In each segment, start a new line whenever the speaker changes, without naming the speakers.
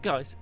guys,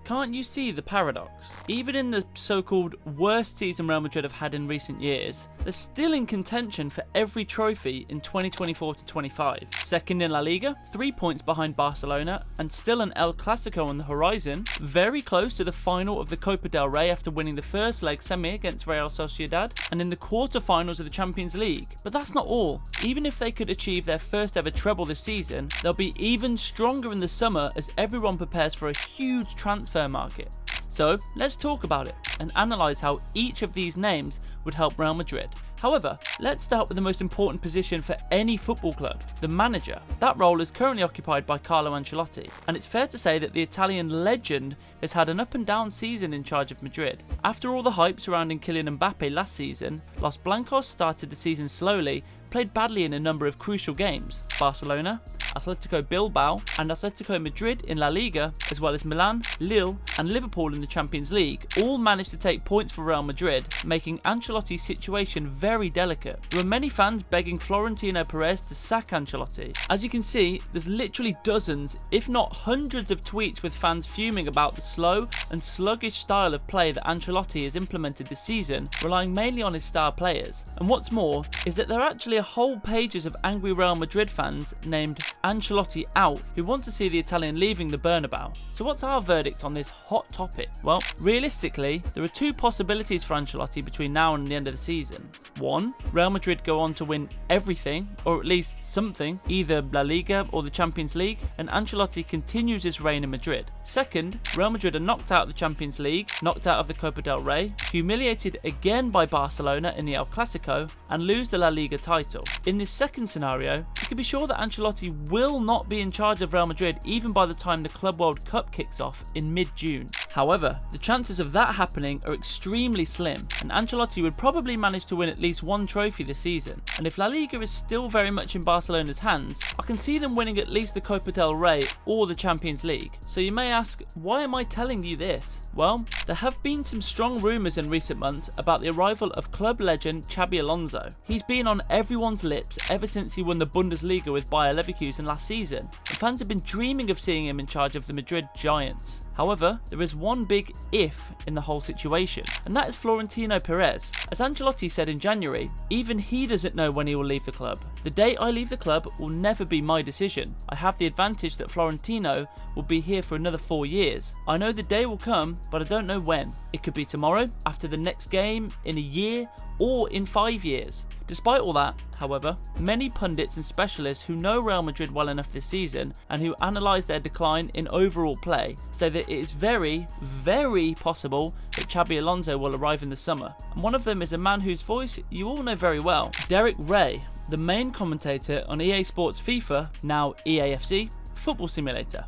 can't you see the paradox? Even in the so-called worst season Real Madrid have had in recent years, they're still in contention for every trophy in 2024 to 25. Second in La Liga, 3 points behind Barcelona, and still an El Clasico on the horizon, very close to the final of the Copa del Rey after winning the first leg semi against Real Sociedad, and in the quarter-finals of the Champions League. But that's not all. Even if they could achieve their first ever treble this season, they'll be even stronger in the summer as everyone prepares for a huge transfer market. So let's talk about it and analyse how each of these names would help Real Madrid. However, let's start with the most important position for any football club, the manager. That role is currently occupied by Carlo Ancelotti, and it's fair to say that the Italian legend has had an up and down season in charge of Madrid. After all the hype surrounding Kylian Mbappe last season, Los Blancos started the season slowly, played badly in a number of crucial games. Barcelona, Atletico Bilbao and Atletico Madrid in La Liga, as well as Milan, Lille and Liverpool in the Champions League, all managed to take points for Real Madrid, making Ancelotti's situation very delicate. There were many fans begging Florentino Perez to sack Ancelotti. As you can see, there's literally dozens, if not hundreds of tweets with fans fuming about the slow and sluggish style of play that Ancelotti has implemented this season, relying mainly on his star players. And what's more, is that there are actually whole pages of angry Real Madrid fans named Ancelotti out who want to see the Italian leaving the Bernabéu. So what's our verdict on this hot topic? Well, realistically, there are two possibilities for Ancelotti between now and the end of the season. One, Real Madrid go on to win everything, or at least something, either La Liga or the Champions League, and Ancelotti continues his reign in Madrid. Second, Real Madrid are knocked out of the Champions League, knocked out of the Copa del Rey, humiliated again by Barcelona in the El Clasico, and lose the La Liga title. In this second scenario, you can be sure that Ancelotti will not be in charge of Real Madrid even by the time the Club World Cup kicks off in mid-June. However, the chances of that happening are extremely slim, and Ancelotti would probably manage to win at least one trophy this season. And if La Liga is still very much in Barcelona's hands, I can see them winning at least the Copa del Rey or the Champions League. So you may ask, why am I telling you this? Well, there have been some strong rumours in recent months about the arrival of club legend Xabi Alonso. He's been on everyone's lips ever since he won the Bundesliga with Bayer Leverkusen last season, and fans have been dreaming of seeing him in charge of the Madrid Giants. However, there is one big if in the whole situation, and that is Florentino Perez. As Ancelotti said in January, even he doesn't know when he will leave the club. The day I leave the club will never be my decision. I have the advantage that Florentino will be here for another 4 years. I know the day will come, but I don't know when. It could be tomorrow, after the next game, in a year, or in 5 years. Despite all that, however, many pundits and specialists who know Real Madrid well enough this season and who analyse their decline in overall play say that it is very, very possible that Xabi Alonso will arrive in the summer. And one of them is a man whose voice you all know very well, Derek Ray, the main commentator on EA Sports FIFA, now EAFC, Football Simulator.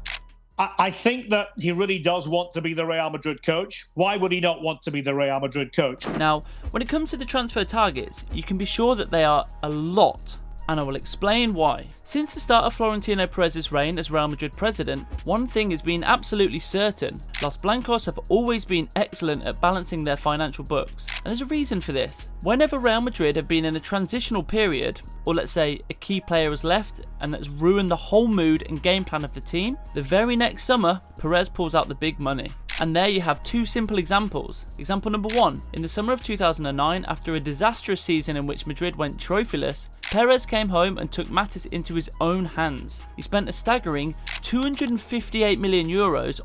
I think that he really does want to be the Real Madrid coach. Why would he not want to be the Real Madrid coach?
Now, when it comes to the transfer targets, you can be sure that they are a lot, and I will explain why. Since the start of Florentino Perez's reign as Real Madrid president, one thing has been absolutely certain. Los Blancos have always been excellent at balancing their financial books, and there's a reason for this. Whenever Real Madrid have been in a transitional period, or let's say a key player has left and that's ruined the whole mood and game plan of the team, the very next summer, Perez pulls out the big money. And there you have two simple examples. Example number one, in the summer of 2009, after a disastrous season in which Madrid went trophyless, Perez came home and took matters into his own hands. He spent a staggering €258 million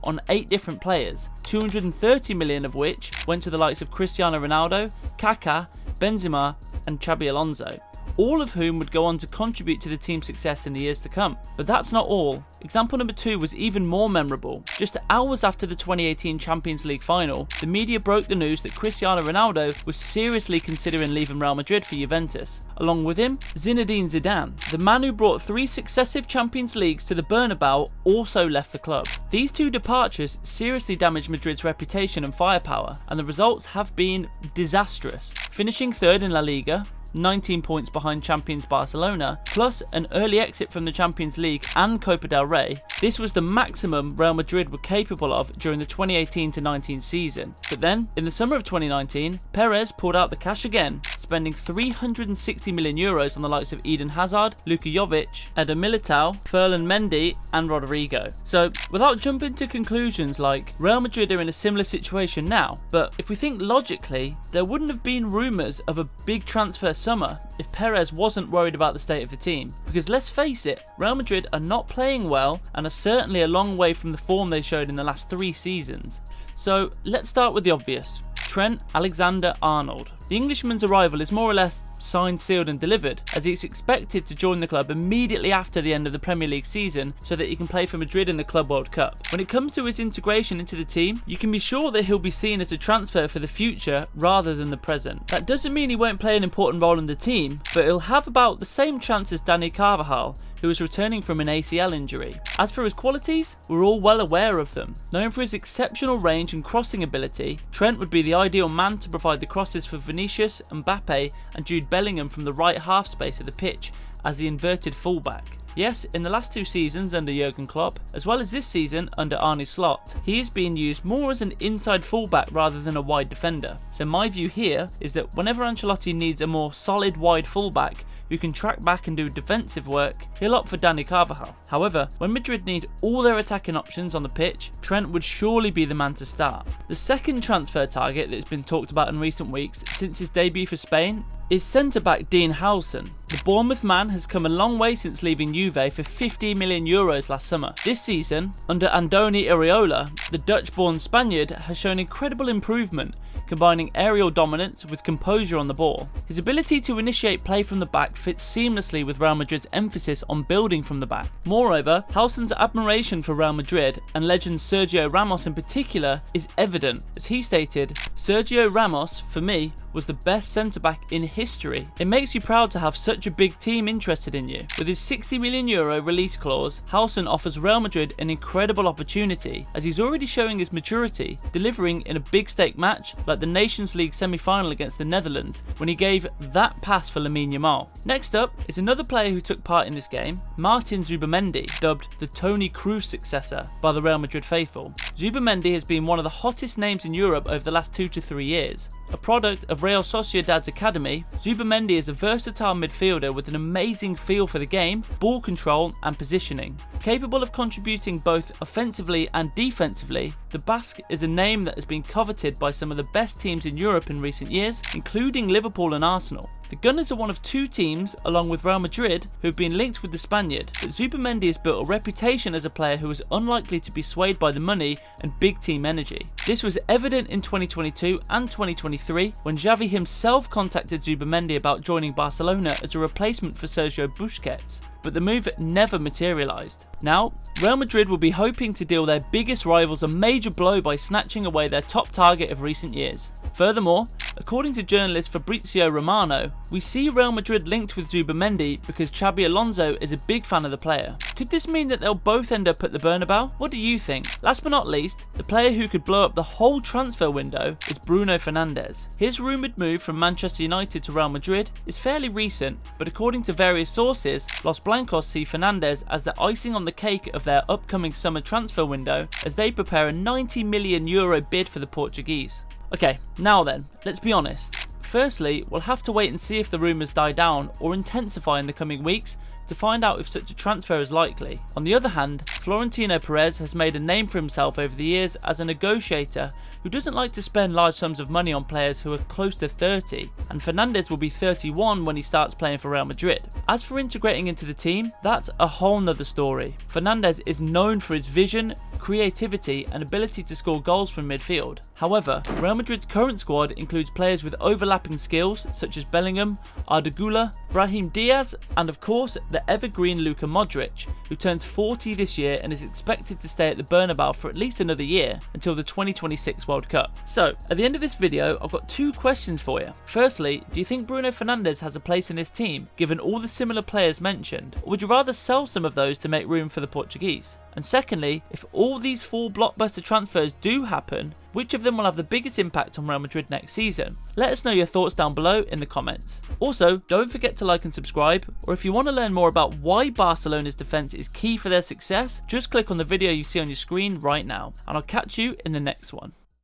on 8 different players, 230 million of which went to the likes of Cristiano Ronaldo, Kaká, Benzema and Xabi Alonso, all of whom would go on to contribute to the team's success in the years to come. But that's not all. Example number 2 was even more memorable. Just hours after the 2018 Champions League final, the media broke the news that Cristiano Ronaldo was seriously considering leaving Real Madrid for Juventus. Along with him, Zinedine Zidane, the man who brought 3 successive Champions Leagues to the Bernabéu, also left the club. These 2 departures seriously damaged Madrid's reputation and firepower, and the results have been disastrous. Finishing 3rd in La Liga, 19 points behind champions Barcelona, plus an early exit from the Champions League and Copa del Rey, this was the maximum Real Madrid were capable of during the 2018-19 season. But then, in the summer of 2019, Perez pulled out the cash again, spending 360 million euros on the likes of Eden Hazard, Luka Jovic, Eder Militao, Ferland Mendy and Rodrigo. So without jumping to conclusions like Real Madrid are in a similar situation now, but if we think logically, there wouldn't have been rumours of a big transfer summer if Perez wasn't worried about the state of the team. Because let's face it, Real Madrid are not playing well and are certainly a long way from the form they showed in the last 3 seasons. So let's start with the obvious. Trent Alexander-Arnold. The Englishman's arrival is more or less signed, sealed and delivered, as he's expected to join the club immediately after the end of the Premier League season so that he can play for Madrid in the Club World Cup. When it comes to his integration into the team, you can be sure that he'll be seen as a transfer for the future rather than the present. That doesn't mean he won't play an important role in the team, but he'll have about the same chance as Dani Carvajal, who is returning from an ACL injury. As for his qualities, we're all well aware of them. Known for his exceptional range and crossing ability, Trent would be the ideal man to provide the crosses for Vinicius, Mbappe and Jude Bellingham from the right half space of the pitch as the inverted fullback. Yes, in the last 2 seasons under Jurgen Klopp, as well as this season under Arne Slot, he is being used more as an inside fullback rather than a wide defender. So my view here is that whenever Ancelotti needs a more solid wide fullback who can track back and do defensive work, he'll opt for Dani Carvajal. However, when Madrid need all their attacking options on the pitch, Trent would surely be the man to start. The second transfer target that's been talked about in recent weeks since his debut for Spain is centre-back Dean Huijsen. The Bournemouth man has come a long way since leaving Juve for 50 million euros last summer. This season, under Andoni Iraola, the Dutch-born Spaniard has shown incredible improvement, combining aerial dominance with composure on the ball. His ability to initiate play from the back fits seamlessly with Real Madrid's emphasis on building from the back. Moreover, Huijsen's admiration for Real Madrid, and legend Sergio Ramos in particular, is evident, as he stated, "Sergio Ramos, for me, was the best centre-back in history. It makes you proud to have such a big team interested in you." With his 60 million euro release clause, Huijsen offers Real Madrid an incredible opportunity, as he's already showing his maturity, delivering in a big stake match like the Nations League semi-final against the Netherlands when he gave that pass for Lamine Yamal. Next up is another player who took part in this game, Martin Zubimendi, dubbed the Toni Kroos successor by the Real Madrid faithful. Zubimendi has been one of the hottest names in Europe over the last 2 to 3 years. A product of Real Sociedad's academy, Zubimendi is a versatile midfielder with an amazing feel for the game, ball control and positioning. Capable of contributing both offensively and defensively, the Basque is a name that has been coveted by some of the best teams in Europe in recent years, including Liverpool and Arsenal. The Gunners are one of 2 teams, along with Real Madrid, who have been linked with the Spaniard, but Zubimendi has built a reputation as a player who is unlikely to be swayed by the money and big team energy. This was evident in 2022 and 2023 when Xavi himself contacted Zubimendi about joining Barcelona as a replacement for Sergio Busquets, but the move never materialised. Now, Real Madrid will be hoping to deal their biggest rivals a major blow by snatching away their top target of recent years. Furthermore, according to journalist Fabrizio Romano, we see Real Madrid linked with Zubimendi because Xabi Alonso is a big fan of the player. Could this mean that they'll both end up at the Bernabéu? What do you think? Last but not least, the player who could blow up the whole transfer window is Bruno Fernandes. His rumoured move from Manchester United to Real Madrid is fairly recent, but according to various sources, Los Blancos see Fernandes as the icing on the cake of their upcoming summer transfer window as they prepare a 90 million euro bid for the Portuguese. Okay, now then, let's be honest. Firstly, we'll have to wait and see if the rumours die down or intensify in the coming weeks to find out if such a transfer is likely. On the other hand, Florentino Perez has made a name for himself over the years as a negotiator who doesn't like to spend large sums of money on players who are close to 30, and Fernandes will be 31 when he starts playing for Real Madrid. As for integrating into the team, that's a whole nother story. Fernandes is known for his vision, creativity and ability to score goals from midfield. However, Real Madrid's current squad includes players with overlapping skills such as Bellingham, Arda Güler, Brahim Diaz and of course the evergreen Luka Modric, who turns 40 this year and is expected to stay at the Bernabéu for at least another year until the 2026 World Cup. So, at the end of this video, I've got 2 questions for you. Firstly, do you think Bruno Fernandes has a place in this team, given all the similar players mentioned, or would you rather sell some of those to make room for the Portuguese? And secondly, if all these 4 blockbuster transfers do happen, which of them will have the biggest impact on Real Madrid next season? Let us know your thoughts down below in the comments. Also, don't forget to like and subscribe, or if you want to learn more about why Barcelona's defence is key for their success, just click on the video you see on your screen right now, and I'll catch you in the next one.